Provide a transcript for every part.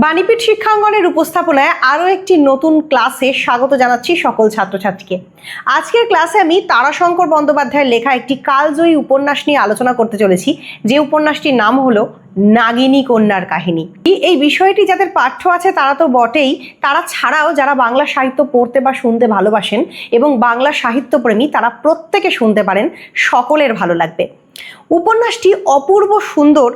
বাণীপীঠ শিক্ষাঙ্গনের উপস্থাপনায় আরও একটি নতুন ক্লাসে স্বাগত জানাচ্ছি সকল ছাত্রছাত্রীকে। আজকের ক্লাসে আমি তারাশঙ্কর বন্দ্যোপাধ্যায়ের লেখা একটি কালজয়ী উপন্যাস নিয়ে আলোচনা করতে চলেছি, যে উপন্যাসটির নাম হলো নাগিনী কন্যার কাহিনী। এই বিষয়টি যাদের পাঠ্য আছে তারা তো বটেই, তারা ছাড়াও যারা বাংলা সাহিত্য পড়তে বা শুনতে ভালোবাসেন এবং বাংলা সাহিত্যপ্রেমী তারা প্রত্যেকে শুনতে পারেন, সকলের ভালো লাগবে। উপন্যাসটি অপূর্ব সুন্দর,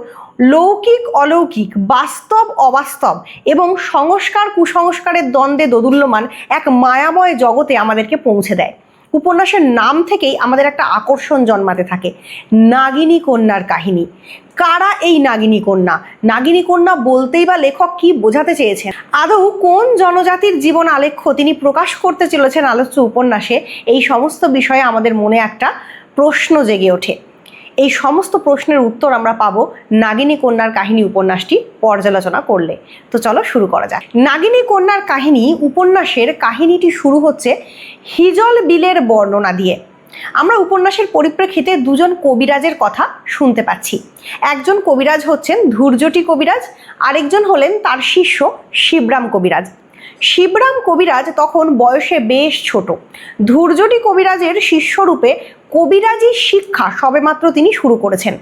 লৌকিক অলৌকিক, বাস্তব অবাস্তব এবং সংস্কার কুসংস্কারের দ্বন্দ্বে দোদুল্যমান এক মায়াময় জগতে আমাদেরকে পৌঁছে দেয়। উপন্যাসের নাম থেকেই আমাদের একটা আকর্ষণ জন্মাতে থাকে, নাগিনী কন্যার কাহিনী। কারা এই নাগিনী কন্যা? নাগিনী কন্যা বলতেই বা লেখক কি বোঝাতে চেয়েছেন? আদৌ কোন জনজাতির জীবন আলেখ্য তিনি প্রকাশ করতে চলেছেন আলোচ্য উপন্যাসে? এই সমস্ত বিষয়ে আমাদের মনে একটা প্রশ্ন জেগে ওঠে। এই সমস্ত প্রশ্নের উত্তর আমরা পাবো নাগিনী কন্যার কাহিনী উপন্যাসটি পর্যালোচনা করলে। তো চলো শুরু করা যাক। নাগিনী কন্যার কাহিনী উপন্যাসের কাহিনীটি শুরু হচ্ছে হিজল বিলের বর্ণনা দিয়ে। আমরা উপন্যাসের পরিপ্রেক্ষিতে দুজন কবিরাজের কথা শুনতে পাচ্ছি। একজন কবিরাজ হচ্ছেন ধূর্যটি কবিরাজ, আরেকজন হলেন তার শিষ্য শিবরাম কবিরাজ। শিবরাম কবিরাজ তখন বয়সে বেশ ছোট। ধূর্যটি কবিরাজের শিষ্যরূপে কবিরাজি শিক্ষা সবেমাত্র তিনি শুরু করেছেন।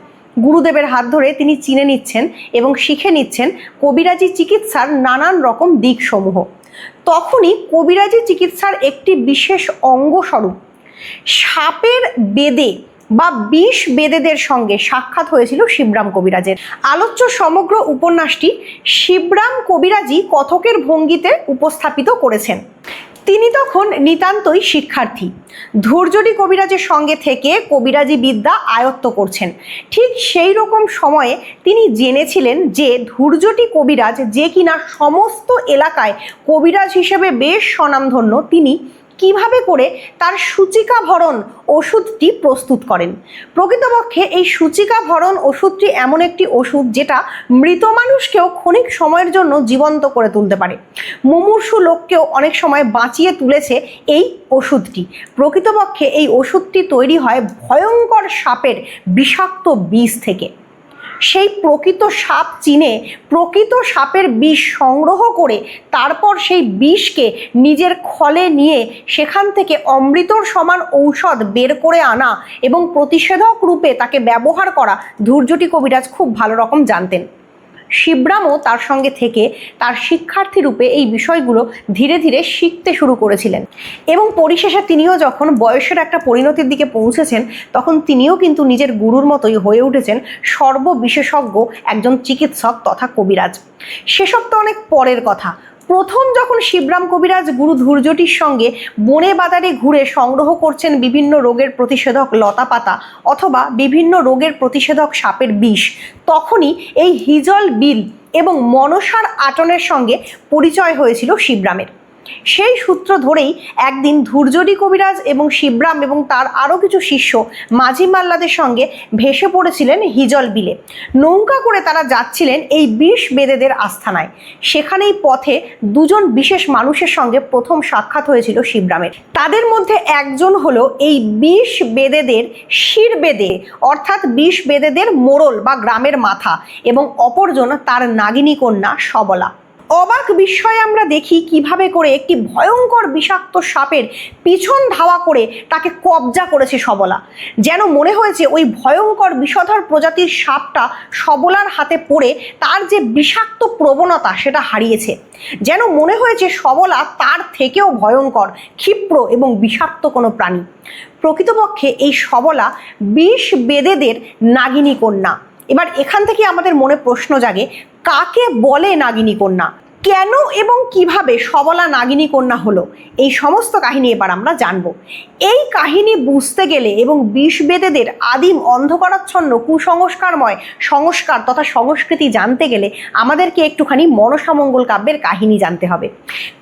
গুরুদেবের হাত ধরে তিনি চিনে নিচ্ছেন এবং শিখে নিচ্ছেন কবিরাজি চিকিৎসার নানান রকম দিকসমূহ। তখনই কবিরাজি চিকিৎসার একটি বিশেষ অঙ্গস্বরূপ সাপের বেদে বা বিষ বেদেদের সঙ্গে সাক্ষাৎ হয়েছিল শিবরাম কবিরাজের। আলোচ্য সমগ্র উপন্যাসটি শিবরাম কবিরাজি কথকের ভঙ্গিতে উপস্থাপিত করেছেন। তিনি তখন নিতান্তই শিক্ষার্থী, ধূর্যটি কবিরাজের সঙ্গে থেকে কবিরাজি বিদ্যা আয়ত্ত করছেন। ঠিক সেই রকম সময়ে তিনি জেনেছিলেন যে ধূর্যটি কবিরাজ, যে কিনা সমস্ত এলাকায় কবিরাজ হিসেবে বেশ স্বনামধন্য, তিনি কিভাবে করে তার সূচিকা ভরণ ওষুধটি প্রস্তুত করেন। প্রকৃতপক্ষে এই সূচিকা ভরণ ওষুধটি এমন একটি ওষুধ যেটা মৃত মানুষকেও ক্ষণিক সময়ের জন্য জীবন্ত করে তুলতে পারে। মুমূর্ষু লোককেও অনেক সময় বাঁচিয়ে তুলেছে এই ওষুধটি। প্রকৃতপক্ষে এই ওষুধটি তৈরি হয় ভয়ঙ্কর সাপের বিষাক্ত বিষ থেকে। সেই প্রকৃত সাপ চিনে প্রকৃত সাপের বিষ সংগ্রহ করে তারপর সেই বিষকে নিজের খলে নিয়ে সেখান থেকে অমৃতর সমান ঔষধ বের করে আনা এবং প্রতিষেধক রূপে তাকে ব্যবহার করা ধূর্যটি কবিরাজ খুব ভালো রকম জানতেন। শিবরামও তার সঙ্গে থেকে তার শিক্ষার্থী রূপে এই বিষয়গুলো ধীরে ধীরে শিখতে শুরু করেছিলেন এবং পরিশেষে তিনিও যখন বয়সের একটা পরিণতির দিকে পৌঁছেছেন তখন তিনিও কিন্তু নিজের গুরুর মতোই হয়ে উঠেছেন সর্ববিশেষজ্ঞ একজন চিকিৎসক তথা কবিরাজ। সেসব তো অনেক পরের কথা। প্রথম যখন শিবরাম কবিরাজ গুরু ধূর্যটির সঙ্গে বনে বাজারে ঘুরে সংগ্রহ করছেন বিভিন্ন রোগের প্রতিষেধক লতাপাতা অথবা বিভিন্ন রোগের প্রতিষেধক সাপের বিষ, তখনই এই হিজল বিল এবং মনসার আটনের সঙ্গে পরিচয় হয়েছিল শিবরামের। সেই সূত্র ধরেই একদিন ধূর্যটি কবিরাজ এবং শিবরাম এবং তার আরও কিছু শিষ্য মাঝি মাল্লাদের সঙ্গে ভেসে পড়েছিলেন হিজল বিলে। নৌকা করে তারা যাচ্ছিলেন এই বিষ বেদেদের আস্থানায়। সেখানেই পথে দুজন বিশেষ মানুষের সঙ্গে প্রথম সাক্ষাৎ হয়েছিল শিবরামের। তাদের মধ্যে একজন হলো এই বিষ বেদেদের শিরবেদে, অর্থাৎ বিষ বেদেদের মোড়ল বা গ্রামের মাথা, এবং অপরজন তার নাগিনী কন্যা সবলা। অবাক বিস্ময়ে আমরা দেখি কিভাবে করে একটি ভয়ঙ্কর বিষাক্ত সাপের পিছন ধাওয়া করে তাকে কবজা করেছে সবলা। যেন মনে হয়েছে ওই ভয়ঙ্কর বিষধর প্রজাতির সাপটা সবলার হাতে পড়ে তার যে বিষাক্ত প্রবণতা সেটা হারিয়েছে। যেন মনে হয়েছে সবলা তার থেকেও ভয়ঙ্কর, ক্ষিপ্র এবং বিষাক্ত কোনো প্রাণী। প্রকৃতপক্ষে এই সবলা বিষ বেদেদের নাগিনী কন্যা। এবার এখান থেকে আমাদের মনে প্রশ্ন জাগে, কাকে বলে নাগিনী কন্যা? কেন এবং কিভাবে সবলা নাগিনী কন্যা হলো? এই সমস্ত কাহিনী এবার আমরা জানব। এই কাহিনী বুঝতে গেলে এবং বিষ বেদেদের আদিম অন্ধকারাচ্ছন্ন কুসংস্কারময় সংস্কার তথা সংস্কৃতি জানতে গেলে আমাদেরকে একটুখানি মনসামঙ্গল কাব্যের কাহিনী জানতে হবে।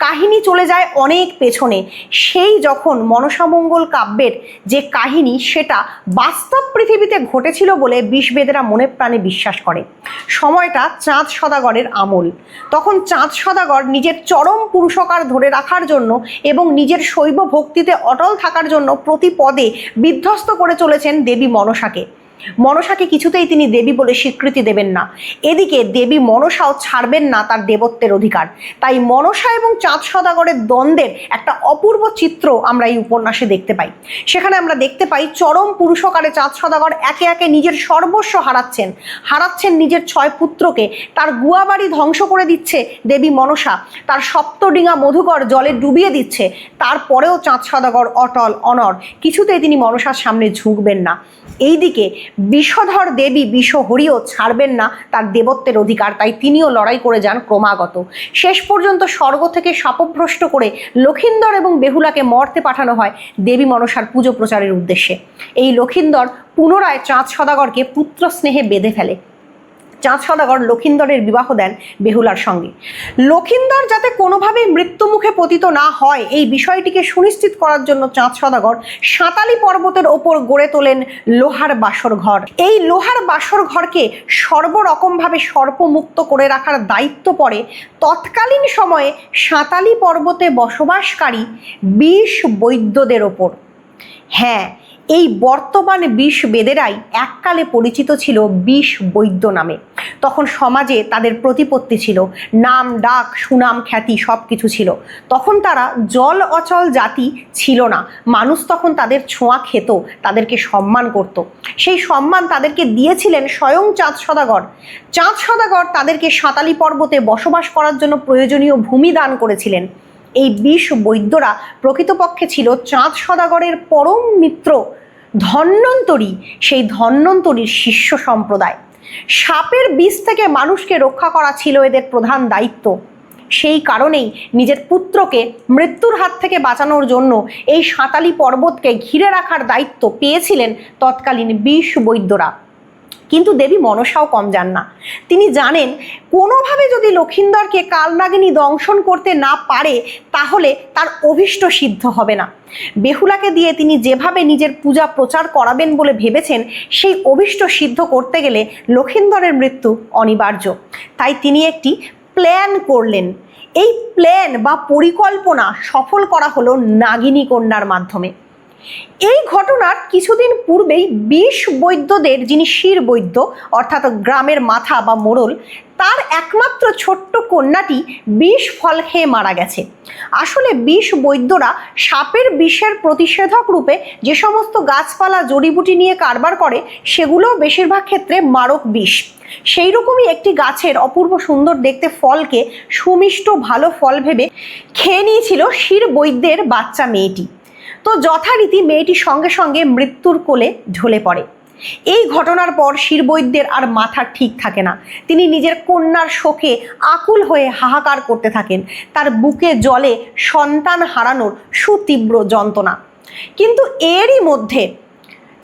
কাহিনী চলে যায় অনেক পেছনে। সেই যখন মনসামঙ্গল কাব্যের যে কাহিনী সেটা বাস্তব পৃথিবীতে ঘটেছিল বলে বিষ বেদেরা মনে প্রাণে বিশ্বাস করে। সময়টা চাঁদ সদাগরের আমল। তখন চাঁদ সদাগর নিজের চরম পুরুষকার ধরে রাখার জন্য এবং নিজের শৈব ভক্তিতে অটল থাকার জন্য প্রতি পদে বিধ্বস্ত করে চলেছেন দেবী মনসাকে। মনসাকে কিছুতেই তিনি দেবী বলে স্বীকৃতি দেবেন না। এদিকে দেবী মনসাও ছাড়বেন না তার দেবত্বের অধিকার। তাই মনসা এবং চাঁদ সওদাগরের দ্বন্দ্বের একটা অপূর্ব চিত্র আমরা এই উপন্যাসে দেখতে পাই। সেখানে আমরা দেখতে পাই চরম পুরুষকারে চাঁদ সওদাগর একে একে নিজের সর্বস্ব হারাচ্ছেন নিজের 6 পুত্রকে, তার গুয়াবাড়ি ধ্বংস করে দিচ্ছে দেবী মনসা, তার সপ্তডিঙা মধুকর জলে ডুবিয়ে দিচ্ছে। তারপরেও চাঁদ সওদাগর অটল অনড়, কিছুতেই তিনি মনসার সামনে ঝুঁকবেন না। এইদিকে বিষধর দেবী বিষহরিও ছাড়বেন না তার দেবত্বের অধিকার, তাই তিনিও লড়াই করে যান ক্রমাগত। শেষ পর্যন্ত স্বর্গ থেকে শাপভ্রষ্ট করে লক্ষিন্দর এবং বেহুলাকে মর্তে পাঠানো হয় দেবী মনসার পুজো প্রচারের উদ্দেশ্যে। এই লক্ষিন্দর পুনরায় চাঁদ সওদাগরকে পুত্র স্নেহে বেঁধে ফেলে। চাঁদ সওদাগর লক্ষিন্দরের বিবাহ দেন বেহুলার সঙ্গে। লক্ষিন্দর যাতে কোনোভাবেই মৃত্যুমুখে পতিত না হয় এই বিষয়টিকে সুনিশ্চিত করার জন্য চাঁদ সওদাগর সাঁতালি পর্বতের ওপর গড়ে তোলেন লোহার বাসর ঘর। এই লোহার বাসর ঘরকে সর্বরকমভাবে সর্পমুক্ত করে রাখার দায়িত্ব পড়ে তৎকালীন সময়ে সাঁতালি পর্বতে বসবাসকারী 20 বৈদ্যদের ওপর। হ্যাঁ, এই বর্তমান 20 বেদেরাই এককালে পরিচিত ছিল 20 বৈদ্য নামে। তখন সমাজে তাদের প্রতিপত্তি ছিল, নাম ডাক সুনাম খ্যাতি সব কিছু ছিল। তখন তারা জল অচল জাতি ছিল না। মানুষ তখন তাদের ছোঁয়া খেত, তাদেরকে সম্মান করত। সেই সম্মান তাদেরকে দিয়েছিলেন স্বয়ং চাঁদ সওদাগর। চাঁদ সওদাগর তাদেরকে সাঁতালি পর্বতে বসবাস করার জন্য প্রয়োজনীয় ভূমি দান করেছিলেন। এই 20 বৈদ্যরা প্রকৃতপক্ষে ছিল চাঁদ সওদাগরের পরম মিত্র ধন্বন্তরী, সেই ধন্বন্তরীর শিষ্য সম্প্রদায়। সাপের বিষ থেকে মানুষকে রক্ষা করা ছিল এদের প্রধান দায়িত্ব। সেই কারণেই নিজের পুত্রকে মৃত্যুর হাত থেকে বাঁচানোর জন্য এই সাঁতালি পর্বতকে ঘিরে রাখার দায়িত্ব পেয়েছিলেন তৎকালীন 20 বৈদ্যরা। কিন্তু দেবী মনসাও কম যান না। তিনি জানেন কোনোভাবে যদি লক্ষিন্দরকে কালনাগিনী দংশন করতে না পারে তাহলে তার অভীষ্ট সিদ্ধ হবে না। বেহুলাকে দিয়ে তিনি যেভাবে নিজের পূজা প্রচার করাবেন বলে ভেবেছেন সেই অভীষ্ট সিদ্ধ করতে গেলে লক্ষিন্দরের মৃত্যু অনিবার্য। তাই তিনি একটি প্ল্যান করলেন। এই প্ল্যান বা পরিকল্পনা সফল করা হলো নাগিনী কন্যার মাধ্যমে। এই ঘটনার কিছুদিন পূর্বেই 20 বৈদ্যদের যিনি শির বৈদ্য অর্থাৎ গ্রামের মাথা বা মোড়ল, তার একমাত্র ছোট্ট কন্যাটি বিষ ফল খেয়ে মারা গেছে। আসলে 20 বৈদ্যরা সাপের বিষের প্রতিষেধক রূপে যে সমস্ত গাছপালা জড়িবুটি নিয়ে কারবার করে সেগুলোও বেশিরভাগ ক্ষেত্রে মারক বিষ। সেই রকমই একটি গাছের অপূর্ব সুন্দর দেখতে ফলকে সুমিষ্ট ভালো ফল ভেবে খেয়ে নিয়েছিল শির বৈদ্যের বাচ্চা মেয়েটি। তো যথারীতি মেয়েটি সঙ্গে সঙ্গে মৃত্যুর কোলে ঢলে পড়ে। এই ঘটনার পর শিরবৈদ্যের আর মাথা ঠিক থাকে না। তিনি নিজের কন্যার শোকে আকুল হয়ে হাহাকার করতে থাকেন। তার বুকে জ্বলে সন্তান হারানোর সুতীব্র যন্ত্রণা। কিন্তু এরই মধ্যে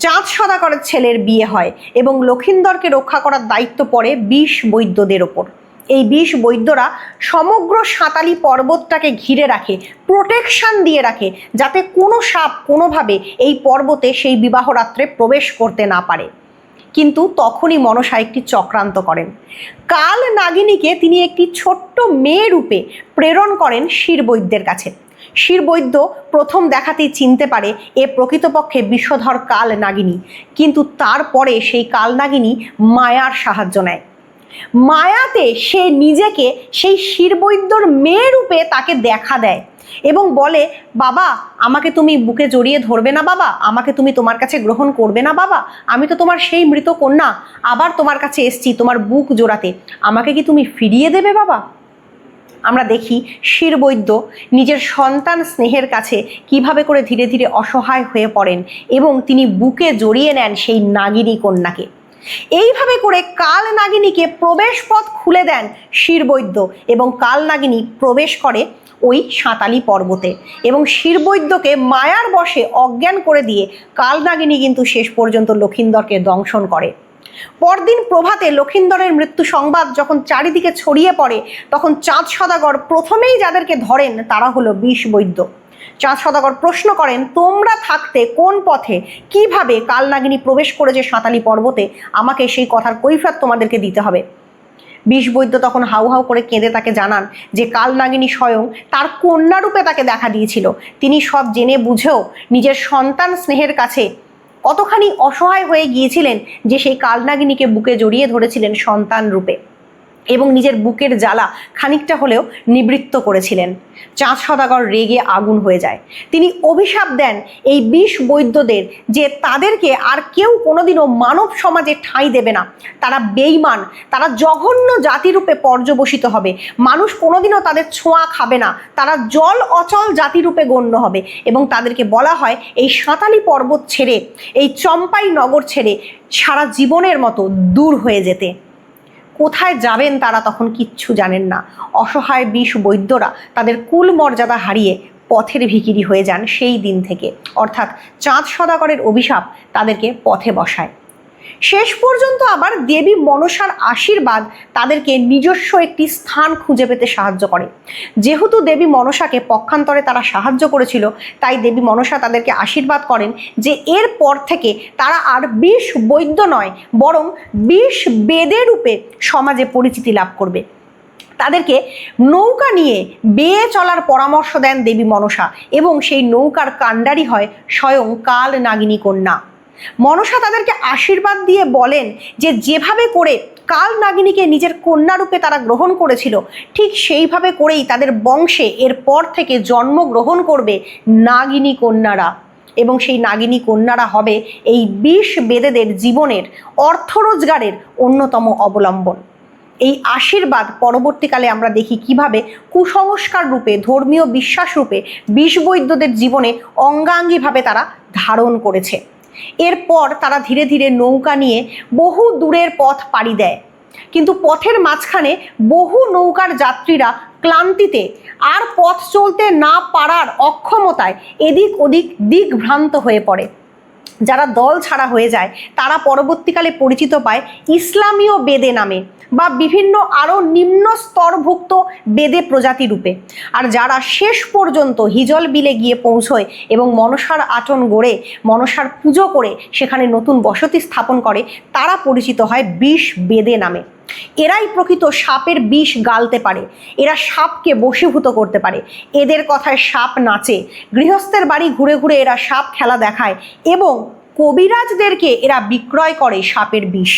চাঁদ সওদাগরের ছেলের বিয়ে হয় এবং লক্ষিন্দরকে রক্ষা করার দায়িত্ব পড়ে 20 বৈদ্যদের ওপর। এই 20 বৈদ্যরা সমগ্র সাঁতালি পর্বতটাকে ঘিরে রাখে, প্রোটেকশন দিয়ে রাখে, যাতে কোনো সাপ কোনোভাবে এই পর্বতে সেই বিবাহ রাত্রে প্রবেশ করতে না পারে। কিন্তু তখনই মনসা একটি চক্রান্ত করেন। কাল নাগিনীকে তিনি একটি ছোট্ট মেয়ে রূপে প্রেরণ করেন শিরবৈদ্যের কাছে। শিরবৈদ্য প্রথম দেখাতেই চিনতে পারে এ প্রকৃতপক্ষে বিষধর কাল নাগিনী, কিন্তু তারপরে সেই কাল নাগিনী মায়ার সাহায্য নেয়। মায়াতে সে নিজেকে সেই শিরবৈদ্যর মেয়ে রূপে তাকে দেখা দেয় এবং বলে, বাবা আমাকে তুমি বুকে জড়িয়ে ধরবে না বাবা, আমাকে তুমি তোমার কাছে গ্রহণ করবে না বাবা, আমি তো তোমার সেই মৃত কন্যা, আবার তোমার কাছে এসছি তোমার বুক জোড়াতে, আমাকে কি তুমি ফিরিয়ে দেবে বাবা? আমরা দেখি শিরবৈদ্য নিজের সন্তান স্নেহের কাছে কিভাবে করে ধীরে ধীরে অসহায় হয়ে পড়েন এবং তিনি বুকে জড়িয়ে নেন সেই নাগিনী কন্যাকে। এইভাবে করে কাল নাগিনীকে প্রবেশ পথ খুলে দেন শিরবৈদ্য এবং কাল নাগিনী প্রবেশ করে ওই সাঁতালি পর্বতে এবং শিরবৈদ্যকে মায়ার বশে অজ্ঞান করে দিয়ে কাল নাগিনী কিন্তু শেষ পর্যন্ত লক্ষিন্দরকে দংশন করে। পরদিন প্রভাতে লক্ষিন্দরের মৃত্যু সংবাদ যখন চারিদিকে ছড়িয়ে পড়ে তখন চাঁদ সওদাগর প্রথমেই যাদেরকে ধরেন তারা হলো 20 বৈদ্য। চাঁদ সওদাগর প্রশ্ন করেন, তোমরা থাকতে কোন পথে কিভাবে কাল নাগিনী প্রবেশ করেছে সাঁতালি পর্বতে, আমাকে সেই কথার কৈফিয়ত তোমাদেরকে দিতে হবে। 20 বৈদ্য তখন হাউ হাউ করে কেঁদে তাকে জানান যে কাল নাগিনী স্বয়ং তার কন্যা রূপে তাকে দেখা দিয়েছিল। তিনি সব জেনে বুঝেও নিজের সন্তান স্নেহের কাছে কতখানি অসহায় হয়ে গিয়েছিলেন যে সেই কালনাগিনীকে বুকে জড়িয়ে ধরেছিলেন সন্তান রূপে এবং নিজের বুকের জ্বালা খানিকটা হলেও নিবৃত্ত করেছিলেন। চাঁদ সওদাগর রেগে আগুন হয়ে যায়। তিনি অভিশাপ দেন এই ২০ বৈদ্যদের যে তাদেরকে আর কেউ কোনোদিনও মানব সমাজে ঠাঁই দেবে না, তারা বেঈমান, তারা জঘন্য জাতিরূপে পর্যবসিত হবে, মানুষ কোনোদিনও তাদের ছোঁয়া খাবে না, তারা জল অচল জাতিরূপে গণ্য হবে এবং তাদেরকে বলা হয় এই সাঁতালি পর্বত ছেড়ে, এই চম্পাই নগর ছেড়ে সারা জীবনের মতো দূর হয়ে যেতে। কোথায় যাবেন তারা তখন কিচ্ছু জানেন না। অসহায় ২০ বৈদ্যরা তাদের কুল মর্যাদা হারিয়ে পথের ভিখিরি হয়ে যান সেই দিন থেকে, অর্থাৎ চাঁদ সওদাগরের অভিশাপ তাদেরকে পথে বসায়। শেষ পর্যন্ত আবার দেবী মনসার আশীর্বাদ তাদেরকে নিজস্ব একটি স্থান খুঁজে পেতে সাহায্য করে। যেহেতু দেবী মনসাকে পক্ষান্তরে তারা সাহায্য করেছিল, তাই দেবী মনসা তাদেরকে আশীর্বাদ করেন যে এর পর থেকে তারা আর ২০ বৈদ্য নয়, বরং ২০ বেদে রূপে সমাজে পরিচিতি লাভ করবে। তাদেরকে নৌকা নিয়ে বেয়ে চলার পরামর্শ দেন দেবী মনসা এবং সেই নৌকার কাণ্ডারি হয় স্বয়ং কাল নাগিনী কন্যা। মনসা তাদেরকে আশীর্বাদ দিয়ে বলেন যে যেভাবে করে কাল নাগিনীকে নিজের কন্যা রূপে তারা গ্রহণ করেছিল, ঠিক সেইভাবে করেই তাদের বংশে এরপর থেকে জন্মগ্রহণ করবে নাগিনী কন্যারা এবং সেই নাগিনী কন্যারা হবে এই ২০ বেদেদের জীবনের অর্থ রোজগারের অন্যতম অবলম্বন। এই আশীর্বাদ পরবর্তীকালে আমরা দেখি কিভাবে কুসংস্কার রূপে, ধর্মীয় বিশ্বাস রূপে ২০ বৈদ্যদের জীবনে অঙ্গাঙ্গিভাবে তারা ধারণ করেছে। এরপর তারা ধীরে ধীরে নৌকা নিয়ে বহু দূরের পথ পাড়ি দেয়, কিন্তু পথের মাঝখানে বহু নৌকার যাত্রীরা ক্লান্তিতে আর পথ চলতে না পারার অক্ষমতায় এদিক ওদিক দিকভ্রান্ত হয়ে পড়ে। যারা দল ছাড়া হয়ে যায় তারা পরবর্তীকালে পরিচিত পায় ইসলামীয় বেদে নামে বা বিভিন্ন আরও নিম্ন স্তরভুক্ত বেদে প্রজাতি রূপে। আর যারা শেষ পর্যন্ত হিজল বিলে গিয়ে পৌঁছয় এবং মনসার আচন গড়ে মনসার পুজো করে সেখানে নতুন বসতি স্থাপন করে, তারা পরিচিত হয় ২০ বেদে নামে। এরাই প্রকৃত সাপের বিষ গালতে পারে, এরা সাপকে বশীভূত করতে পারে, এদের কথায় সাপ নাচে, গৃহস্থের বাড়ি ঘুরে ঘুরে এরা সাপ খেলা দেখায় এবং কবিরাজদেরকে এরা বিক্রয় করে সাপের বিষ।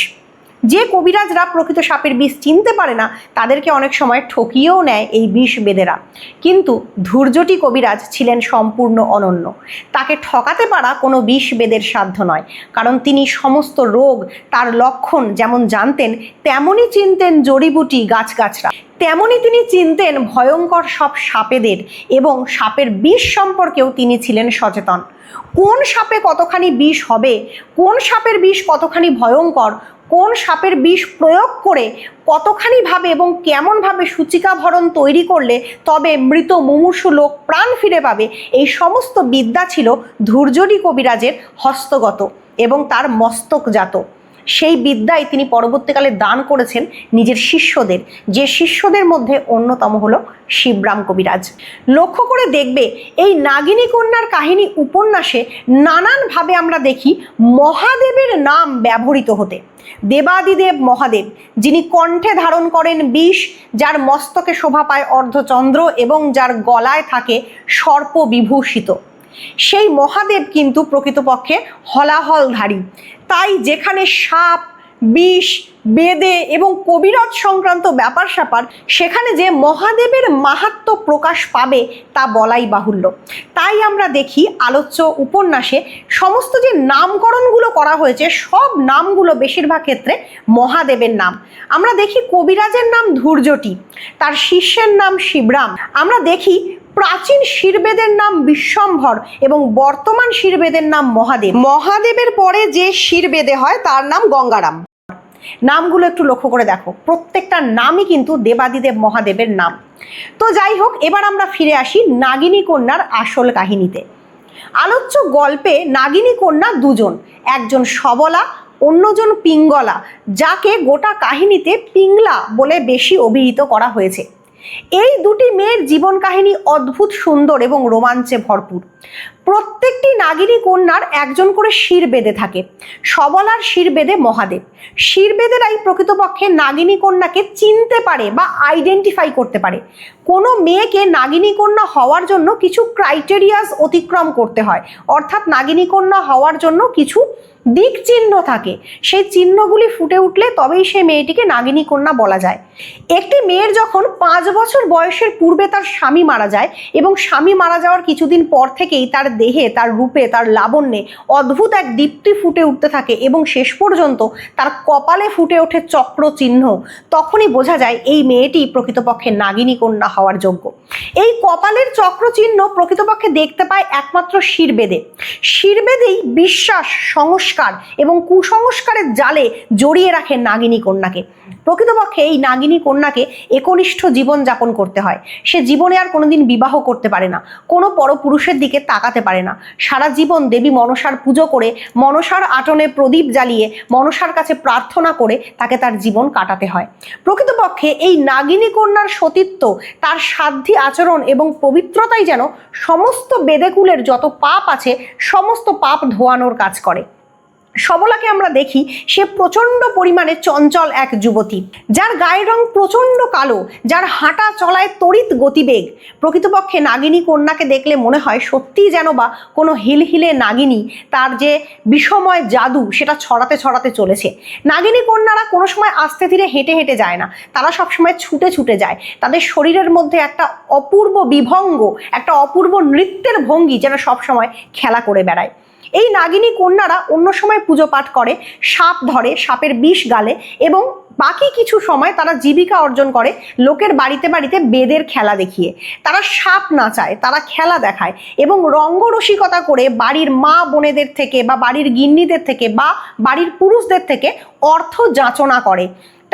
যে কবিরাজরা প্রকৃত সাপের বিষ চিনতে পারে না তাদেরকে অনেক সময় ঠকিয়েও নেয় এই ২০ বেদেরা। কিন্তু ধূর্যটি কবিরাজ ছিলেন সম্পূর্ণ অনন্য। তাকে ঠকাতে পারা কোনো ২০ বেদের সাধ্য নয়, কারণ তিনি সমস্ত রোগ তার লক্ষণ যেমন জানতেন তেমনই চিনতেন জড়িবুটি গাছগাছরা, তেমনই তিনি চিনতেন ভয়ঙ্কর সব সাপেদের এবং সাপের বিষ সম্পর্কেও তিনি ছিলেন সচেতন। কোন সাপে কতখানি বিষ হবে, কোন সাপের বিষ কতখানি ভয়ঙ্কর, কোন সাপের বিষ প্রয়োগ করে কতখানিভাবে এবং কেমনভাবে সূচিকাভরণ তৈরি করলে তবে মৃত মুমূর্ষু লোক প্রাণ ফিরে পাবে, এই সমস্ত বিদ্যা ছিল ধূর্যটি কবিরাজের হস্তগত এবং তার মস্তকজাত। সেই বিদ্যাই তিনি পরবর্তীকালে দান করেছেন নিজের শিষ্যদের, যে শিষ্যদের মধ্যে অন্যতম হলো শিবরাম কবিরাজ। লক্ষ্য করে দেখবে এই নাগিনী কন্যার কাহিনী উপন্যাসে নানানভাবে আমরা দেখি মহাদেবের নাম ব্যবহৃত হতে। দেবাদিদেব মহাদেব, যিনি কণ্ঠে ধারণ করেন বিষ, যার মস্তকে শোভা পায় অর্ধচন্দ্র এবং যার গলায় থাকে সর্প বিভূষিত, সেই মহাদেব কিন্তু প্রকৃতপক্ষে হলাহলধারী। তাই যেখানে সাপ, বিষ, বেদে এবং কবিরাজ সংক্রান্ত ব্যাপার স্যাপার, সেখানে যে মহাদেবের মাহাত্ম্য প্রকাশ পাবে তা বলাই বাহুল্য। তাই আমরা দেখি আলোচ্য উপন্যাসে সমস্ত যে নামকরণগুলো করা হয়েছে সব নামগুলো বেশিরভাগ ক্ষেত্রে মহাদেবের নাম। আমরা দেখি কবিরাজের নাম ধূর্যটি, তার শিষ্যের নাম শিবরাম। আমরা দেখি প্রাচীন শিরবেদের নাম বিশ্বম্ভর এবং বর্তমান শিরবেদের নাম মহাদেব। মহাদেবের পরে যে শিরবেদে হয় তার নাম গঙ্গারাম। নামগুলো একটু লক্ষ্য করে দেখো, প্রত্যেকটা নামই কিন্তু দেবাদিদেব মহাদেবের নাম। তো যাই হোক, এবার আমরা ফিরে আসি নাগিনী কন্যার আসল কাহিনীতে। আলোচ্য গল্পে নাগিনী কন্যা দুজন, একজন সবলা, অন্যজন পিঙ্গলা, যাকে গোটা কাহিনীতে পিংলা বলে বেশি অভিহিত করা হয়েছে। এই দুটি মেয়ের জীবন কাহিনী অদ্ভুত সুন্দর এবং রোমাঞ্চে ভরপুর। প্রত্যেকটি নাগিনী কন্যার একজন করে শির বেঁধে থাকে। সবলার শির বেঁধে মহাদেব। শির বেঁধেরাই প্রকৃতপক্ষে নাগিনী কন্যাকে চিনতে পারে বা আইডেন্টিফাই করতে পারে। কোনো মেয়েকে নাগিনী কন্যা হওয়ার জন্য কিছু ক্রাইটেরিয়াস অতিক্রম করতে হয়, অর্থাৎ নাগিনী কন্যা হওয়ার জন্য কিছু দিক চিহ্ন থাকে। সেই চিহ্নগুলি ফুটে উঠলে তবেই সেই মেয়েটিকে নাগিনী কন্যা বলা যায়। একটি মেয়ের যখন 5 বছর বয়সের পূর্বে তার স্বামী মারা যায় এবং স্বামী মারা যাওয়ার কিছুদিন পর থেকেই তার দেহে, তার রূপে, তার লাবণ্যে অদ্ভুত এক দীপ্তি ফুটে উঠতে থাকে এবং শেষ পর্যন্ত তার কপালে ফুটে ওঠে চক্র চিহ্ন, তখনই বোঝা যায় এই মেয়েটি প্রকৃতপক্ষে নাগিনী কন্যা হওয়ার যোগ্য। এই কপালের চক্র চিহ্ন প্রকৃতপক্ষে দেখতে পায় একমাত্র শির বেঁধে। শির বেঁধেই বিশ্বাস, সংস্কার এবং কুসংস্কারের জালে জড়িয়ে রাখে নাগিনী কন্যাকে। প্রকৃতপক্ষে এই নাগিনী কন্যাকে একনিষ্ঠ জীবন যাপন করতে হয়। সে জীবনে আর কোনোদিন বিবাহ করতে পারে না, কোনো পরপুরুষের দিকে তাকাতে পারে না। সারা জীবন দেবী মনসার পুজো করে, মনসার আটনে প্রদীপ জ্বালিয়ে, মনসার কাছে প্রার্থনা করে তাকে তার জীবন কাটাতে হয়। প্রকৃতপক্ষে এই নাগিনী কন্যার সতীত্ব, তার সাধ্যী আচরণ এবং পবিত্রতাই যেন সমস্ত বেদেকুলের যত পাপ আছে সমস্ত পাপ ধোয়ানোর কাজ করে। সবলাকে আমরা দেখি, সে প্রচণ্ড পরিমাণে চঞ্চল এক যুবতী, যার গায়ের রং প্রচণ্ড কালো, যার হাঁটা চলায় তড়িৎ গতিবেগ। প্রকৃতপক্ষে নাগিনী কন্যাকে দেখলে মনে হয় সত্যিই যেন বা কোনো হিলহিলে নাগিনী তার যে বিষময় জাদু সেটা ছড়াতে ছড়াতে চলেছে। নাগিনী কন্যারা কোনো সময় আস্তে ধীরে হেঁটে হেঁটে যায় না, তারা সবসময় ছুটে ছুটে যায়। তাদের শরীরের মধ্যে একটা অপূর্ব বিভঙ্গ, একটা অপূর্ব নৃত্যের ভঙ্গি যেন সবসময় খেলা করে বেড়ায়। এই নাগিনী কন্যারা অন্য সময় পুজো পাঠ করে, সাপ ধরে, সাপের বিষ গালে এবং বাকি কিছু সময় তারা জীবিকা অর্জন করে লোকের বাড়িতে বাড়িতে বেদের খেলা দেখিয়ে। তারা সাপ নাচায়, তারা খেলা দেখায় এবং রঙ্গরসিকতা করে বাড়ির মা বোনেদের থেকে বা বাড়ির গিন্নিদের থেকে বা বাড়ির পুরুষদের থেকে অর্থ যাচনা করে।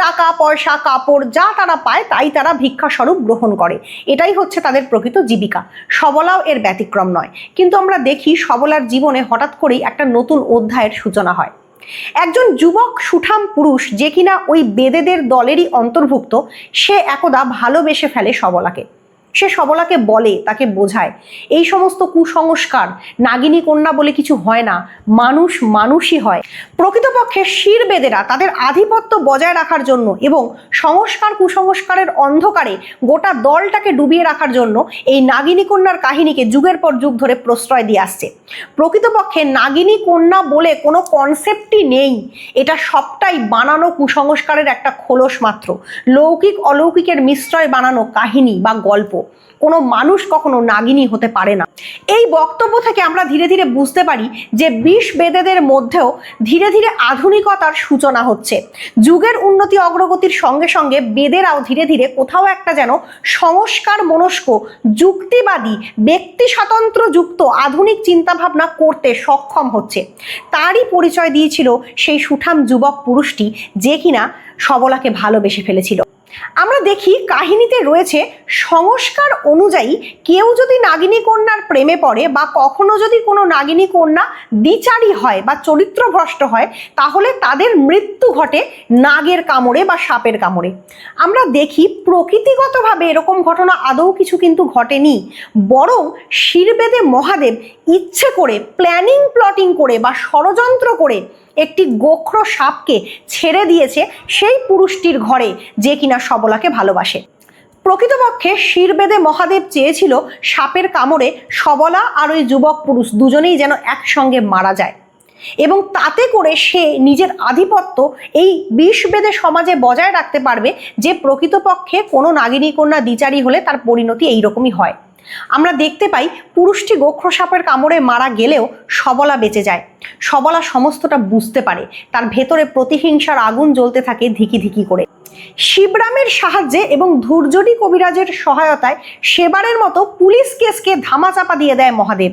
টাকা পয়সা, কাপড় যা তারা পায় তাই তারা ভিক্ষা স্বরূপ গ্রহণ করে। এটাই হচ্ছে তাদের প্রকৃত জীবিকা। সবলাও এর ব্যতিক্রম নয়। কিন্তু আমরা দেখি সবলার জীবনে হঠাৎ করেই একটা নতুন অধ্যায়ের সূচনা হয়। একজন যুবক সুঠাম পুরুষ, যে কিনা ওই বেদেদের দলেরই অন্তর্ভুক্ত, সে একদা ভালোবেসে ফেলে সবলাকে। সে সবলাকে বলে, তাকে বোঝায়, এই সমস্ত কুসংস্কার, নাগিনী কন্যা বলে কিছু হয় না, মানুষ মানুষই হয়। প্রকৃতপক্ষে শির বেদেরা তাদের আধিপত্য বজায় রাখার জন্য এবং সংস্কার কুসংস্কারের অন্ধকারে গোটা দলটাকে ডুবিয়ে রাখার জন্য এই নাগিনী কন্যার কাহিনীকে যুগের পর যুগ ধরে প্রশ্রয় দিয়ে আসছে। প্রকৃতপক্ষে নাগিনী কন্যা বলে কোনো কনসেপ্টই নেই, এটা সবটাই বানানো কুসংস্কারের একটা খোলস মাত্র, লৌকিক অলৌকিকের মিশ্রয় বানানো কাহিনী বা গল্প। কোনো মানুষ কখনো নাগিনী হতে পারে না। এই বক্তব্য থেকে আমরা ধীরে ধীরে বুঝতে পারি যে 20 বেদেদের মধ্যেও ধীরে ধীরে আধুনিকতার সূচনা হচ্ছে। যুগের উন্নতি অগ্রগতির সঙ্গে সঙ্গে বেদেরাও ধীরে ধীরে কোথাও একটা যেন সংস্কার মনস্ক, যুক্তিবাদী, ব্যক্তি স্বাতন্ত্র যুক্ত আধুনিক চিন্তাভাবনা করতে সক্ষম হচ্ছে। তারই পরিচয় দিয়েছিল সেই সুঠাম যুবক পুরুষটি, যে কিনা সবলাকে ভালোবেসে ফেলেছিল। আমরা দেখি কাহিনীতে রয়েছে সংস্কার অনুযায়ী কেউ যদি নাগিনী কন্যার প্রেমে পড়ে বা কখনো যদি কোনো নাগিনী কন্যা দ্বিচারী হয় বা চরিত্রভ্রষ্ট হয়, তাহলে তাদের মৃত্যু ঘটে নাগের কামড়ে বা সাপের কামড়ে। আমরা দেখি প্রকৃতিগতভাবে এরকম ঘটনা আদৌ কিছু কিন্তু ঘটেনি, বরং শিরবেদে মহাদেব ইচ্ছে করে প্ল্যাটিং করে বা ষড়যন্ত্র করে একটি গোখ্র সাপকে ছেড়ে দিয়েছে সেই পুরুষটির ঘরে, যে কিনা সবলাকে ভালোবাসে। প্রকৃতপক্ষে শিরবেদে মহাদেব চেয়েছিল সাপের কামড়ে সবলা আর ওই যুবক পুরুষ দুজনেই যেন একসঙ্গে মারা যায় এবং তাতে করে সে নিজের আধিপত্য এই 20 বেদে সমাজে বজায় রাখতে পারবে, যে প্রকৃতপক্ষে কোনো নাগিনী কন্যা দ্বিচারী হলে তার পরিণতি এইরকমই হয়। আমরা দেখতে পাই পুরুষটি গোখ্র সাপের কামড়ে মারা গেলেও সবলা বেঁচে যায়। সবলা সমস্তটা বুঝতে পারে, তার ভেতরে প্রতিহিংসার আগুন জ্বলতে থাকে ধিকি ধিকি করে। শিবরামের সাহায্যে এবং ধূর্জটি কবিরাজের সহায়তায় সেবারের মতো পুলিশ কেসকে ধামাচাপা দিয়ে দেয় মহাদেব।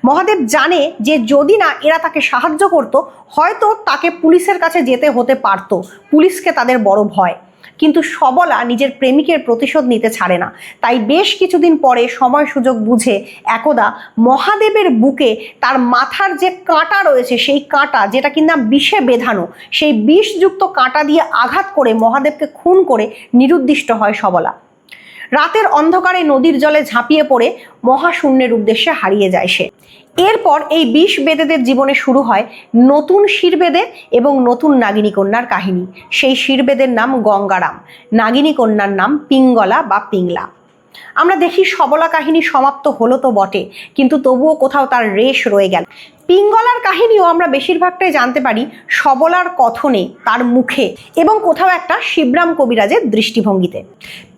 মহাদেব জানে যে যদি না এরা তাকে সাহায্য করত, হয়তো তাকে পুলিশের কাছে যেতে হতে পারত। পুলিশকে তাদের বড় ভয়। কিন্তু সবলা নিজের প্রেমিকের প্রতিশোধ নিতে ছাড়ে না। তাই বেশ কিছুদিন পরে সময় সুযোগ বুঝে একদা মহাদেবের বুকে তার মাথার যে কাঁটা রয়েছে, সেই কাঁটা যেটা কিনা বিষে বেঁধানো, সেই বিষযুক্ত কাঁটা দিয়ে আঘাত করে মহাদেবকে খুন করে নিরুদ্দিষ্ট হয় সবলা। রাতের অন্ধকারে নদীর জলে ঝাঁপিয়ে পড়ে মহাশূন্যের উদ্দেশ্যে হারিয়ে যায় সে। এরপর এই 20 বেদেদের জীবনে শুরু হয় নতুন শিরবেদে এবং নতুন নাগিনী কন্যার কাহিনী। সেই শিরবেদের নাম গঙ্গারাম, নাগিনী কন্যার নাম পিঙ্গলা বা পিংলা। আমরা দেখি সবলা কাহিনী সমাপ্ত হলো তো বটে, কিন্তু তবুও কোথাও তার রেশ রয়ে গেল। পিঙ্গলার কাহিনীও আমরা বেশিরভাগটাই জানতে পারি সবলার কথনে, তার মুখে, এবং কোথাও একটা শিবরাম কবিরাজের দৃষ্টিভঙ্গিতে।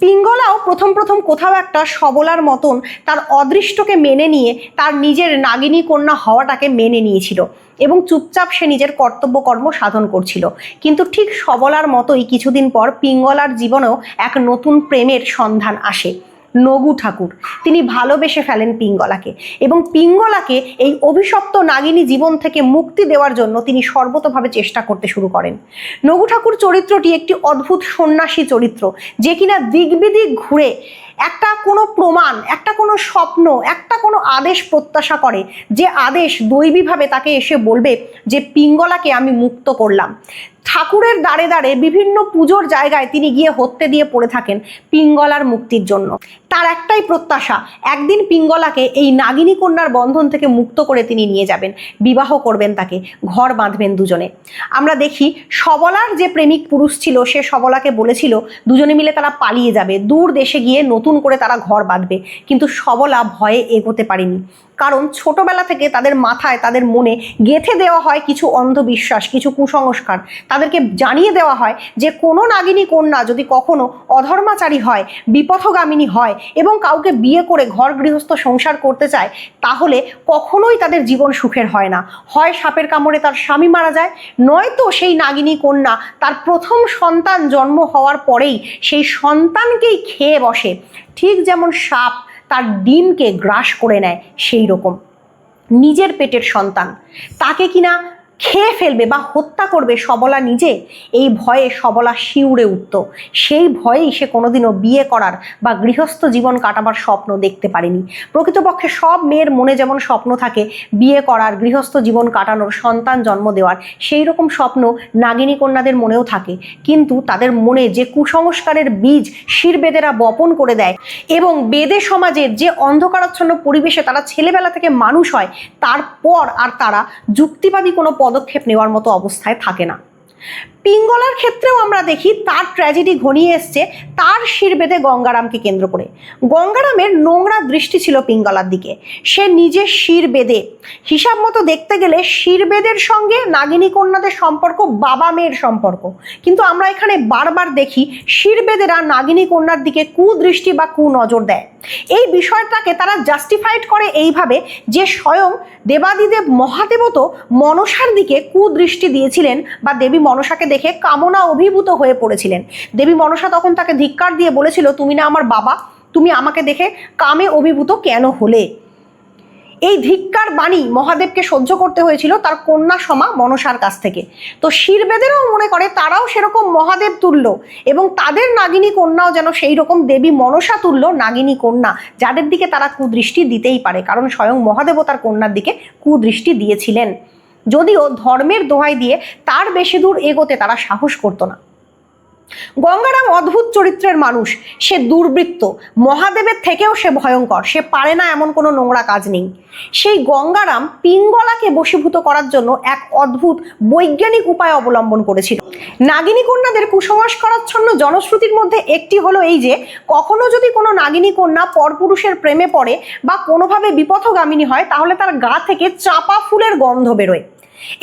পিঙ্গলাও প্রথম প্রথম কোথাও একটা সবলার মতন তার অদৃষ্টকে মেনে নিয়ে তার নিজের নাগিনী কন্যা হওয়াটাকে মেনে নিয়েছিল এবং চুপচাপ সে নিজের কর্তব্যকর্ম সাধন করছিল। কিন্তু ঠিক সবলার মতোই কিছুদিন পর পিঙ্গলার জীবনেও এক নতুন প্রেমের সন্ধান আসে। নগু ঠাকুর তিনি ভালোবেসে ফেলেন পিঙ্গলাকে এবং পিঙ্গলাকে এই অভিশপ্ত নাগিনী জীবন থেকে মুক্তি দেওয়ার জন্য তিনি সর্বতভাবে চেষ্টা করতে শুরু করেন। নগু ঠাকুর চরিত্রটি একটি অদ্ভুত সন্ন্যাসী চরিত্র, যে কিনা দিক বিদিক ঘুরে একটা কোনো প্রমাণ, একটা কোনো স্বপ্ন, একটা কোনো আদেশ প্রত্যাশা করে, যে আদেশ দৈবীভাবে তাকে এসে বলবে যে পিঙ্গলাকে আমি মুক্ত করলাম। ঠাকুরের দ্বারে দ্বারে বিভিন্ন পুজোর জায়গায় তিনি গিয়ে হত্যে দিয়ে পড়ে থাকেন পিঙ্গলার মুক্তির জন্য। তার একটাই প্রত্যাশা, একদিন পিঙ্গলাকে এই নাগিনী কন্যার বন্ধন থেকে মুক্ত করে তিনি নিয়ে যাবেন, বিবাহ করবেন তাকে, ঘর বাঁধবেন দুজনে। আমরা দেখি সবলার যে প্রেমিক পুরুষ ছিল সে সবলাকে বলেছিল দুজনে মিলে তারা পালিয়ে যাবে, দূর দেশে গিয়ে নতুন করে তারা ঘর বাঁধবে। কিন্তু সবলা ভয়ে এগোতে পারেনি, কারণ ছোটবেলা থেকে তাদের মাথায়, তাদের মনে গেঁথে দেওয়া হয় কিছু অন্ধবিশ্বাস, কিছু কুসংস্কার। তাদেরকে জানিয়ে দেওয়া হয় যে কোনো নাগিনী কন্যা যদি কখনো অধর্মাচারী হয়, বিপথগামিনী হয় এবং কাউকে বিয়ে করে ঘর গৃহস্থ সংসার করতে চায়, তাহলে কখনোই তাদের জীবন সুখের হয় না। হয় সাপের কামড়ে তার স্বামী মারা যায়, নয়তো সেই নাগিনী কন্যা তার প্রথম সন্তান জন্ম হওয়ার পরেই সেই সন্তানকেই খেয়ে বসে। ঠিক যেমন সাপ তার ডিমকে গ্রাস করে নেয়, সেই রকম নিজের পেটের সন্তান তাকে কিনা খেয়ে ফেলবে বা হত্যা করবে সবলা নিজে। এই ভয়ে সবলা শিউরে উঠত। সেই ভয়েই সে কোনোদিনও বিয়ে করার বা গৃহস্থ জীবন কাটাবার স্বপ্ন দেখতে পারেনি। প্রকৃতপক্ষে সব মেয়ের মনে যেমন স্বপ্ন থাকে বিয়ে করার, গৃহস্থ জীবন কাটানোর, সন্তান জন্ম দেওয়ার, সেই রকম স্বপ্ন নাগিনী কন্যাদের মনেও থাকে। কিন্তু তাদের মনে যে কুসংস্কারের বীজ শিরবেদেরা বপন করে দেয় এবং বেদে সমাজের যে অন্ধকারাচ্ছন্ন পরিবেশে তারা ছেলেবেলা থেকে মানুষ হয়, তারপর আর তারা যুক্তিবাদী কোনো পদক্ষেপ নেওয়ার মতো অবস্থায় থাকে না। পিঙ্গলার ক্ষেত্রেও আমরা দেখি তার ট্র্যাজেডি ঘনিয়ে এসছে তার শিরবেদে গঙ্গারামকে কেন্দ্র করে। গঙ্গারামের নোংরা দৃষ্টি ছিল পিঙ্গলার দিকে। সে নিজে শিরবেদে, হিসাব মতো দেখতে গেলে শিরবেদের সঙ্গে নাগিনী কন্যাদের সম্পর্ক বাবা মেয়ের সম্পর্ক, কিন্তু আমরা এখানে বারবার দেখি শিরবেদেরা নাগিনী কন্যার দিকে কুদৃষ্টি বা কুনজর দেয়। এই বিষয়টাকে তারা জাস্টিফাইড করে এইভাবে যে স্বয়ং দেবাদিদেব মহাদেবও তো মনসার দিকে কুদৃষ্টি দিয়েছিলেন বা দেবী মনসাকে দেখে কামনা অভিভূত হয়ে পড়েছিলেন। দেবী মনসা তখন তাকে ধিক্কার দিয়ে বলেছিল, তুমি না আমার বাবা, তুমি আমাকে দেখে কামে অভিভূত কেন হলে? এই ধিক্কার বাণী মহাদেবকে সহ্য করতে হয়েছিল তার কন্যা সমা মনসার কাছ থেকে। তো শিরবেদেরও মনে করে তারাও সেরকম মহাদেব তুল্য এবং তাদের নাগিনী কন্যাও যেন সেই রকম দেবী মনসা তুল্য নাগিনী কন্যা, যাদের দিকে তারা কুদৃষ্টি দিতেই পারে, কারণ স্বয়ং মহাদেবও তার কন্যার দিকে কুদৃষ্টি দিয়েছিলেন। যদিও ধর্মের দোহাই দিয়ে তার বেশি দূর এগোতে তারা সাহস করতো না। গঙ্গারাম অদ্ভুত চরিত্রের মানুষ, সে দুর্বৃত্ত, মহাদেবের থেকেও সে ভয়ঙ্কর, সে পারে না এমন কোনো নোংরা কাজ নেই। সেই গঙ্গারাম পিঙ্গলাকে বশীভূত করার জন্য এক অদ্ভুত বৈজ্ঞানিক উপায় অবলম্বন করেছিল। নাগিনী কন্যাদের কুসংস্কারাচ্ছন্ন জনশ্রুতির মধ্যে একটি হলো এই যে কখনো যদি কোনো নাগিনী কন্যা পরপুরুষের প্রেমে পড়ে বা কোনোভাবে বিপথগামিনী হয়, তাহলে তার গা থেকে চাপা ফুলের গন্ধ বেরোয়।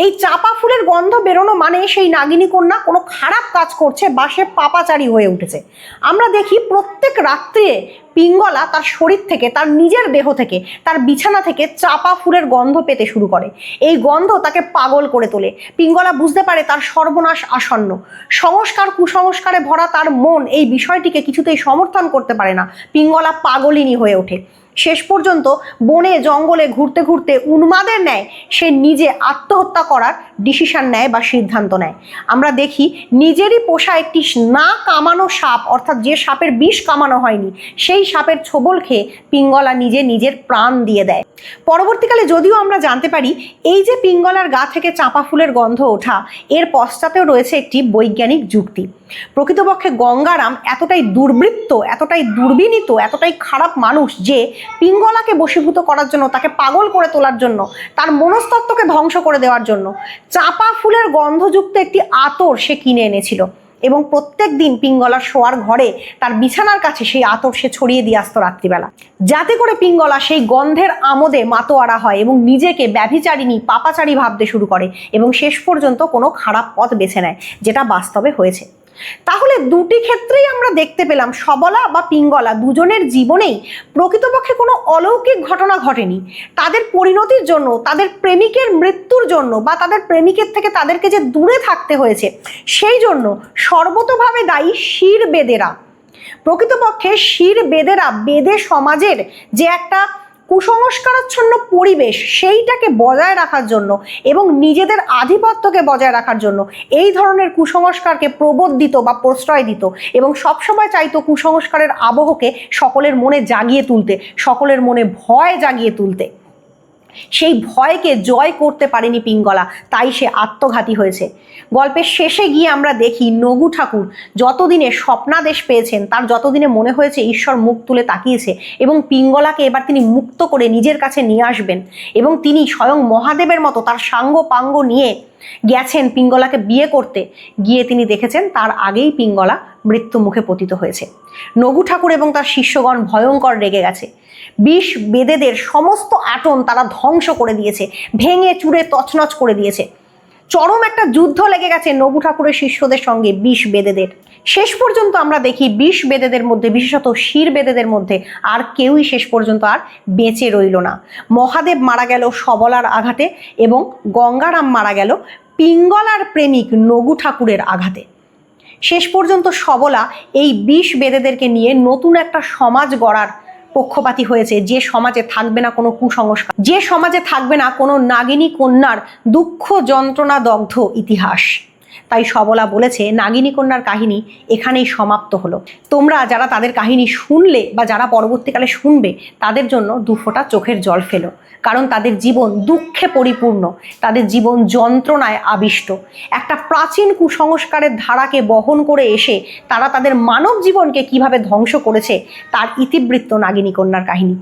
এই চাপা ফুলের গন্ধ বেরোনো মানে সেই নাগিনী কন্যা কোনো খারাপ কাজ করছে বা সে পাপাচারী হয়ে উঠেছে। আমরা দেখি প্রত্যেক রাত্রে পিঙ্গলা তার শরীর থেকে, তার নিজের দেহ থেকে, তার বিছানা থেকে চাপা ফুলের গন্ধ পেতে শুরু করে। এই গন্ধ তাকে পাগল করে তোলে। পিঙ্গলা বুঝতে পারে তার সর্বনাশ আসন্ন। সংস্কার কুসংস্কারে ভরা তার মন এই বিষয়টিকে কিছুতেই সমর্থন করতে পারে না। পিঙ্গলা পাগলিনী হয়ে ওঠে। শেষ পর্যন্ত বনে জঙ্গলে ঘুরতে ঘুরতে উন্মাদের ন্যায় সে নিজে আত্মহত্যা করার ডিসিশন নেয় বা সিদ্ধান্ত নেয়। আমরা দেখি নিজেরই পোষা একটি না কামানো সাপ, অর্থাৎ যে সাপের বিষ কামানো হয়নি, সেই সাপের ছোবল খেয়ে পিঙ্গলা নিজে নিজের প্রাণ দিয়ে দেয়। পরবর্তীকালে যদিও আমরা জানতে পারি এই যে পিঙ্গলার গা থেকে চাঁপা ফুলের গন্ধ ওঠা, এর পশ্চাতেও রয়েছে একটি বৈজ্ঞানিক যুক্তি। প্রকৃতপক্ষে গঙ্গারাম এতটাই দুর্বৃত্ত, এতটাই দুর্বিনীত, এতটাই খারাপ মানুষ যে পিঙ্গলাকে বশীভূত করার জন্য, তাকে পাগল করে তোলার জন্য, তার মনস্তত্ত্বকে ধ্বংস করে দেওয়ার জন্য চাঁপা ফুলের গন্ধযুক্ত একটি আতর সে কিনে এনেছিল এবং প্রত্যেক দিন পিঙ্গলার শোয়ার ঘরে তার বিছানার কাছে সেই আতর সে ছড়িয়ে দিয়ে আসতো রাত্রিবেলা, যাতে করে পিঙ্গলা সেই গন্ধের আমোদে মাতোয়ারা হয় এবং নিজেকে ব্যভিচারিণী পাপাচারী ভাবতে শুরু করে এবং শেষ পর্যন্ত কোনো খারাপ পথ বেছে নেয়, যেটা বাস্তবে হয়েছে। তাহলে দুটি ক্ষেত্রেই আমরা দেখতে পেলাম সবলা বা পিঙ্গলা দুজনের জীবনেই প্রকৃতপক্ষে কোনো অলৌকিক ঘটনা ঘটেনি। তাদের পরিণতির জন্য, তাদের প্রেমিকের মৃত্যুর জন্য বা তাদের প্রেমিকের থেকে তাদেরকে যে দূরে থাকতে হয়েছে সেই জন্য সর্বতোভাবে দায়ী শিরবেদেরা। প্রকৃতপক্ষে শিরবেদেরা বেদে সমাজের যে একটা কুসংস্কারাচ্ছন্ন পরিবেশ সেইটাকে বজায় রাখার জন্য এবং নিজেদের আধিপত্যকে বজায় রাখার জন্য এই ধরনের কুসংস্কারকে প্রবোধিত বা প্রশ্রয় দিত এবং সবসময় চাইতো কুসংস্কারের আবহকে সকলের মনে জাগিয়ে তুলতে, সকলের মনে ভয় জাগিয়ে তুলতে। সেই ভয়কে জয় করতে পারেনি পিঙ্গলা, তাই সে আত্মঘাতী হয়েছে। গল্পের শেষে গিয়ে আমরা দেখি নগু ঠাকুর যতদিনে স্বপ্নাদেশ পেয়েছেন, তার যতদিনে মনে হয়েছে ঈশ্বর মুখ তুলে তাকিয়েছে এবং পিঙ্গলাকে এবার তিনি মুক্ত করে নিজের কাছে নিয়ে আসবেন এবং তিনি স্বয়ং মহাদেবের মতো তার সাঙ্গ পাঙ্গ নিয়ে গেছেন পিঙ্গলাকে বিয়ে করতে, গিয়ে তিনি দেখেছেন তার আগেই পিঙ্গলা মৃত্যু মুখে পতিত হয়েছে। নগু ঠাকুর এবং তার শিষ্যগণ ভয়ঙ্কর রেগে গেছে। 20 বেদেদের সমস্ত আটন তারা ধ্বংস করে দিয়েছে, ভেঙে চুরে তছনছ করে দিয়েছে। চরম একটা যুদ্ধ লেগে গেছে নগু ঠাকুরের শিষ্যদের সঙ্গে 20 বেদেদের। শেষ পর্যন্ত আমরা দেখি 20 বেদেদের মধ্যে, বিশেষত শির বেদেদের মধ্যে আর কেউই শেষ পর্যন্ত আর বেঁচে রইল না। মহাদেব মারা গেল সবলার আঘাতে এবং গঙ্গারাম মারা গেল পিঙ্গলার প্রেমিক নগু ঠাকুরের আঘাতে। শেষ পর্যন্ত সবলা এই 20 বেদেদেরকে নিয়ে নতুন একটা সমাজ গড়ার পক্ষপাতী হয়েছে, যে সমাজে থাকবে না কোনো কুসংস্কার, যে সমাজে থাকবে না কোনো নাগিনী কন্যার দুঃখ যন্ত্রণা দগ্ধ ইতিহাস। তাই সবলা বলেছে নাগিনী কন্যার কাহিনী এখানেই সমাপ্ত হলো। তোমরা যারা তাদের কাহিনী শুনলে বা যারা পরবর্তীকালে শুনবে তাদের জন্য দুফোঁটা চোখের জল ফেলো, কারণ তাদের জীবন দুঃখে পরিপূর্ণ, তাদের জীবন যন্ত্রণায় আবিষ্ট। একটা প্রাচীন কুসংস্কারের ধারাকে বহন করে এসে তারা তাদের মানব জীবনকে কিভাবে ধ্বংস করেছে তার ইতিবৃত্ত নাগিনী কন্যার কাহিনী।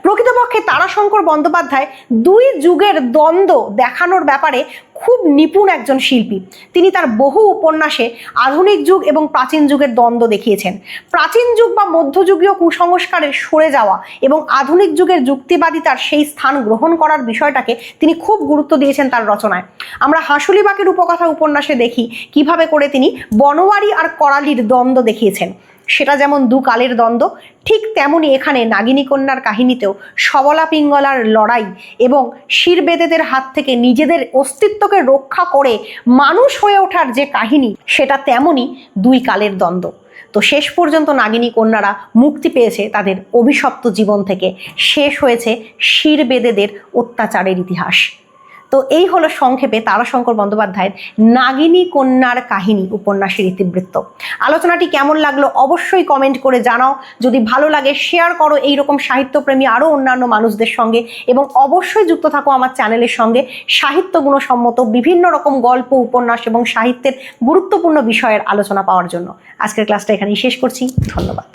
প্রকৃতপক্ষে তারাশঙ্কর বন্দ্যোপাধ্যায় 2 যুগের দ্বন্দ্ব দেখানোর ব্যাপারে খুব নিপুণ একজন শিল্পী। তিনি তার বহু উপন্যাসে আধুনিক যুগ এবং প্রাচীন যুগের দ্বন্দ্ব দেখিয়েছেন। প্রাচীন যুগ বা মধ্যযুগীয় কুসংস্কারের সরে যাওয়া এবং আধুনিক যুগের যুক্তিবাদিতার সেই স্থান গ্রহণ করার বিষয়টাকে তিনি খুব গুরুত্ব দিয়েছেন তার রচনায়। আমরা হাঁসুলিবাকের উপকথা উপন্যাসে দেখি কিভাবে করে তিনি বনোয়ারি আর করালির দ্বন্দ্ব দেখিয়েছেন। সেটা যেমন 2 কালের দ্বন্দ্ব, ঠিক তেমনি এখানে নাগিনী কন্যার কাহিনীতেও সবলা পিঙ্গলার লড়াই এবং শিরবেদেদের হাত থেকে নিজেদের অস্তিত্বকে রক্ষা করে মানুষ হয়ে ওঠার যে কাহিনী, সেটা তেমনই 2 কালের দ্বন্দ্ব। তো শেষ পর্যন্ত নাগিনী কন্যারা মুক্তি পেয়েছে তাদের অভিশপ্ত জীবন থেকে, শেষ হয়েছে শিরবেদেদের অত্যাচারের ইতিহাস। তো এই হলো সংক্ষেপে তারাশঙ্কর বন্দ্যোপাধ্যায়ের নাগিনী কন্যার কাহিনী উপন্যাসের ইতিবৃত্ত। আলোচনাটি কেমন লাগলো অবশ্যই কমেন্ট করে জানাও। যদি ভালো লাগে শেয়ার করো এইরকম সাহিত্যপ্রেমী আরও অন্যান্য মানুষদের সঙ্গে এবং অবশ্যই যুক্ত থাকো আমার চ্যানেলের সঙ্গে সাহিত্য গুণসম্মত বিভিন্ন রকম গল্প, উপন্যাস এবং সাহিত্যের গুরুত্বপূর্ণ বিষয়ের আলোচনা পাওয়ার জন্য। আজকের ক্লাসটা এখানেই শেষ করছি। ধন্যবাদ।